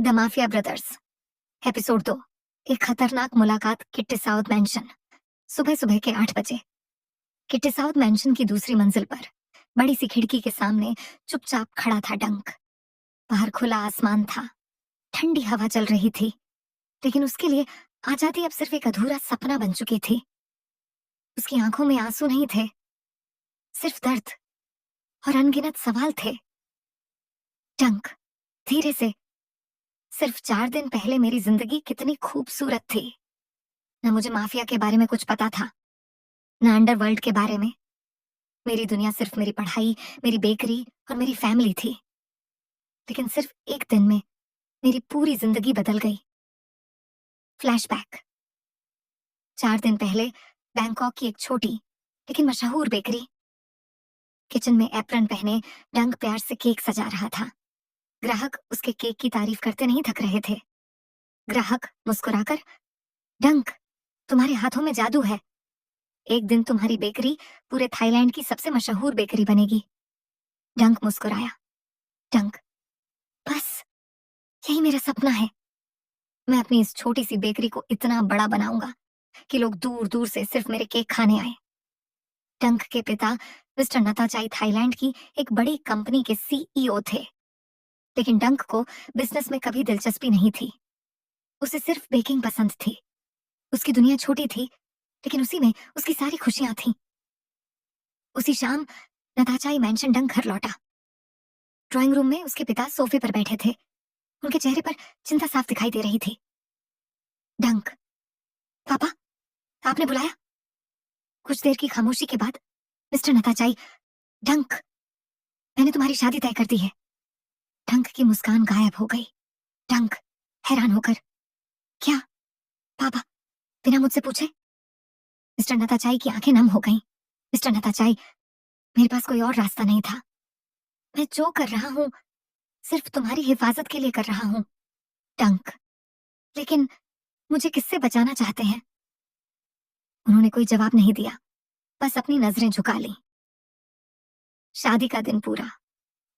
The mafia brothers episode 2। एक खतरनाक मुलाकात किट्टी साउथ मैंशन। सुबह सुबह के 8 बजे किट्टी साउथ मैंशन की दूसरी मंजिल पर बड़ी सी खिड़की के सामने चुपचाप खड़ा था डंक। बाहर खुला आसमान था, ठंडी हवा चल रही थी, लेकिन उसके लिए आजादी अब सिर्फ एक अधूरा सपना बन चुकी थी। उसकी आंखों में आंसू नहीं थे, सिर्फ दर्द और अनगिनत सवाल थे। डंक, धीरे से, सिर्फ 4 दिन पहले मेरी जिंदगी कितनी खूबसूरत थी। न मुझे माफिया के बारे में कुछ पता था, न अंडरवर्ल्ड के बारे में। मेरी दुनिया सिर्फ मेरी पढ़ाई, मेरी बेकरी और मेरी फैमिली थी। लेकिन सिर्फ एक दिन में मेरी पूरी जिंदगी बदल गई। फ्लैशबैक। 4 दिन पहले बैंकॉक की एक छोटी लेकिन मशहूर बेकरी। किचन में एप्रन पहने डंक प्यार से केक सजा रहा था। ग्राहक उसके केक की तारीफ करते नहीं थक रहे थे। ग्राहक मुस्कुराकर, डंक, तुम्हारे हाथों में जादू है। एक दिन तुम्हारी बेकरी पूरे थाईलैंड की सबसे मशहूर बेकरी बनेगी। डंक मुस्कुराया। डंक, बस यही मेरा सपना है। मैं अपनी इस छोटी सी बेकरी को इतना बड़ा बनाऊंगा कि लोग दूर दूर से सिर्फ मेरे केक खाने आए। डंक के पिता मिस्टर नताचाई थाईलैंड की एक बड़ी कंपनी के सीईओ थे, लेकिन डंक को बिजनेस में कभी दिलचस्पी नहीं थी। उसे सिर्फ बेकिंग पसंद थी। उसकी दुनिया छोटी थी, लेकिन उसी में उसकी सारी खुशियां थीं। उसी शाम नताचाई मैंशन डंक घर लौटा। ड्राइंग रूम में उसके पिता सोफे पर बैठे थे। उनके चेहरे पर चिंता साफ दिखाई दे रही थी। डंक, पापा, आपने बुलाया? कुछ देर की खामोशी के बाद मिस्टर नताचाई, डंक, मैंने तुम्हारी शादी तय कर दी है। डंक की मुस्कान गायब हो गई। डंक हैरान होकर, क्या पापा, बिना मुझसे पूछे? मिस्टर नताचाई की आंखें नम हो गईं। मिस्टर नताचाई, मेरे पास कोई और रास्ता नहीं था। मैं जो कर रहा हूं सिर्फ तुम्हारी हिफाजत के लिए कर रहा हूं। डंक, लेकिन मुझे किससे बचाना चाहते हैं? उन्होंने कोई जवाब नहीं दिया, बस अपनी नजरें झुका लीं। शादी का दिन पूरा,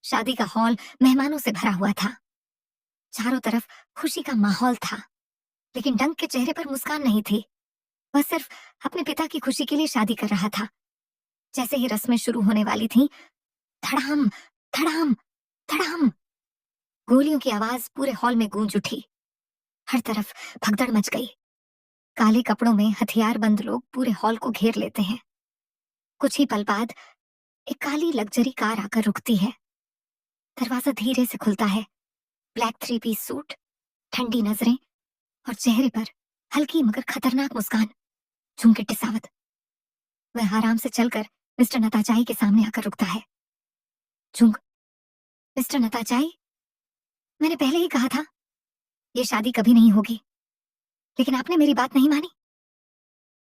शादी का हॉल मेहमानों से भरा हुआ था। चारों तरफ खुशी का माहौल था, लेकिन डंक के चेहरे पर मुस्कान नहीं थी। वह सिर्फ अपने पिता की खुशी के लिए शादी कर रहा था। जैसे ही रस्में शुरू होने वाली थीं, धड़ाम, धड़ाम, धड़ाम, गोलियों की आवाज पूरे हॉल में गूंज उठी। हर तरफ भगदड़ मच गई। काले कपड़ों में हथियारबंद लोग पूरे हॉल को घेर लेते हैं। कुछ ही पल बाद एक काली लग्जरी कार आकर रुकती है। दरवाजा धीरे से खुलता है। ब्लैक 3 पीस सूट, ठंडी नजरें और चेहरे पर हल्की मगर खतरनाक मुस्कान। झुमके टिसावत। वह आराम से चलकर मिस्टर नताचाई के सामने आकर रुकता है। झुंग, मिस्टर नताचाई, मैंने पहले ही कहा था ये शादी कभी नहीं होगी, लेकिन आपने मेरी बात नहीं मानी।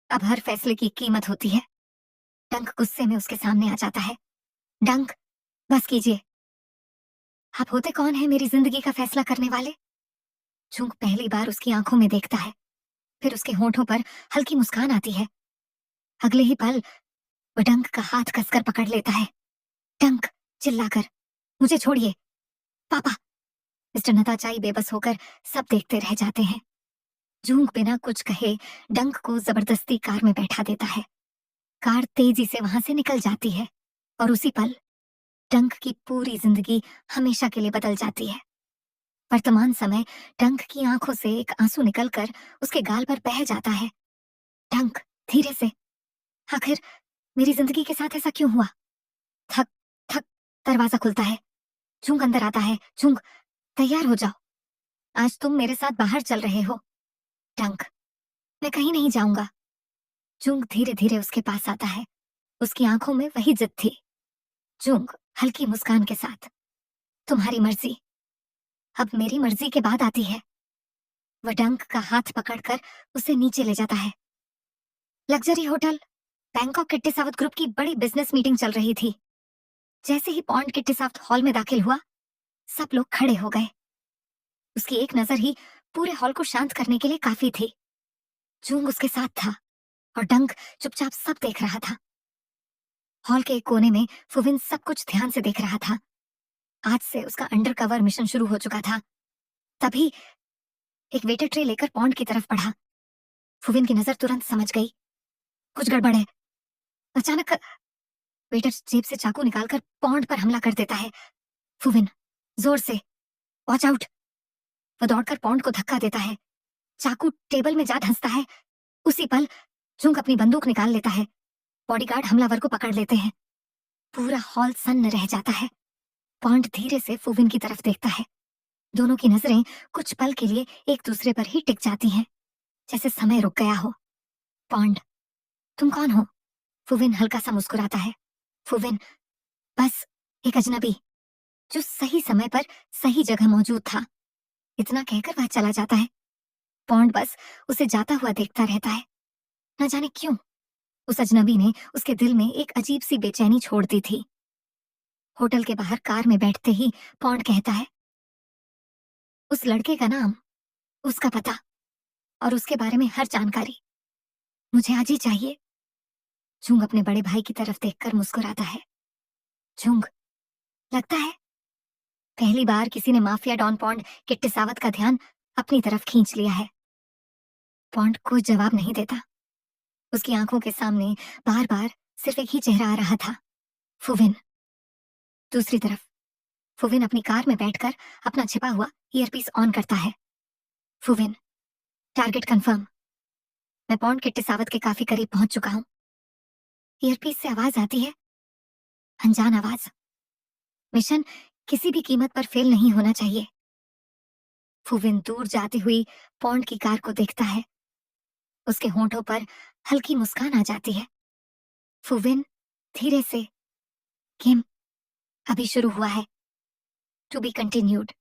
अब हर फैसले की कीमत होती है। डंक गुस्से में उसके सामने आ जाता है। डंक, बस कीजिए। आप होते कौन है मेरी जिंदगी का फैसला करने वाले? झुंग पहली बार उसकी आंखों में देखता है, फिर उसके होठों पर हल्की मुस्कान आती है। अगले ही पल वह डंक का हाथ कसकर पकड़ लेता है। डंक चिल्लाकर, मुझे छोड़िए पापा। मिस्टर नताचाई बेबस होकर सब देखते रह जाते हैं। झुंग बिना कुछ कहे डंक को जबरदस्ती कार में बैठा देता है। कार तेजी से वहां से निकल जाती है और उसी पल डंक की पूरी जिंदगी हमेशा के लिए बदल जाती है। वर्तमान समय डंक की आंखों से एक आंसू निकलकर उसके गाल पर बह जाता है। डंक धीरे से, आखिर मेरी जिंदगी के साथ ऐसा क्यों हुआ? थक थक दरवाजा खुलता है। झुंग अंदर आता है। झुंग, तैयार हो जाओ, आज तुम मेरे साथ बाहर चल रहे हो। डंक, मैं कहीं नहीं जाऊंगा। झुंग धीरे धीरे उसके पास आता है। उसकी आंखों में वही जिद थी। झुंग हल्की मुस्कान के साथ, तुम्हारी मर्जी अब मेरी मर्जी के बाद आती है। वह डंक का हाथ पकड़कर उसे नीचे ले जाता है। लग्जरी होटल बैंकॉक किट्टी सावत ग्रुप की बड़ी बिजनेस मीटिंग चल रही थी। जैसे ही पॉन्ड किट्टी सावत हॉल में दाखिल हुआ, सब लोग खड़े हो गए। उसकी एक नजर ही पूरे हॉल को शांत करने के लिए काफी थी। झुंग उसके साथ था और डंक चुपचाप सब देख रहा था। हॉल के एक कोने में फुविन सब कुछ ध्यान से देख रहा था। आज से उसका अंडरकवर मिशन शुरू हो चुका था। तभी एक वेटर ट्रे लेकर पॉन्ड की तरफ बढ़ा। फुविन की नजर तुरंत समझ गई, कुछ गड़बड़ है। अचानक वेटर जेब से चाकू निकालकर पॉन्ड पर हमला कर देता है। फुविन जोर से, वॉच आउट। वो दौड़कर पॉन्ड को धक्का देता है। चाकू टेबल में जा धंसता है। उसी पल जुंग अपनी बंदूक निकाल लेता है। बॉडीगार्ड हमलावर को पकड़ लेते हैं। पूरा हॉल सन्न रह जाता है। पॉन्ड धीरे से फुविन की तरफ देखता है। दोनों की नजरें कुछ पल के लिए एक दूसरे पर ही टिक जाती हैं, जैसे समय रुक गया हो। पॉन्ड, तुम कौन हो? फुविन हल्का सा मुस्कुराता है। फुविन, बस एक अजनबी जो सही समय पर सही जगह मौजूद था। इतना कहकर वह चला जाता है। पॉन्ड बस उसे जाता हुआ देखता रहता है। न जाने क्यों उस अजनबी ने उसके दिल में एक अजीब सी बेचैनी छोड़ दी थी। होटल के बाहर कार में बैठते ही पॉन्ड कहता है, उस लड़के का नाम, उसका पता और उसके बारे में हर जानकारी मुझे आज ही चाहिए। झुंग अपने बड़े भाई की तरफ देखकर मुस्कुराता है। झुंग, लगता है पहली बार किसी ने माफिया डॉन पॉन्ड किट्टी सावत का ध्यान अपनी तरफ खींच लिया है। पॉन्ड कोई जवाब नहीं देता। उसकी आंखों के सामने बार बार सिर्फ एक ही चेहरा आ रहा था, फुविन। दूसरी तरफ फुविन अपनी कार में बैठकर अपना छिपा हुआ ईयरपीस ऑन करता है। फुविन, टारगेट कंफर्म। मैं पॉन्ड किट्टी सावत के काफी करीब पहुंच चुका हूं। ईयरपीस से आवाज आती है, अनजान आवाज। मिशन किसी भी कीमत पर फेल नहीं होना चाहिए। फुविन दूर जाती हुई पॉन्ड की कार को देखता है। उसके होंठों पर हल्की मुस्कान आ जाती है। फुविन धीरे से, गेम अभी शुरू हुआ है। To be continued.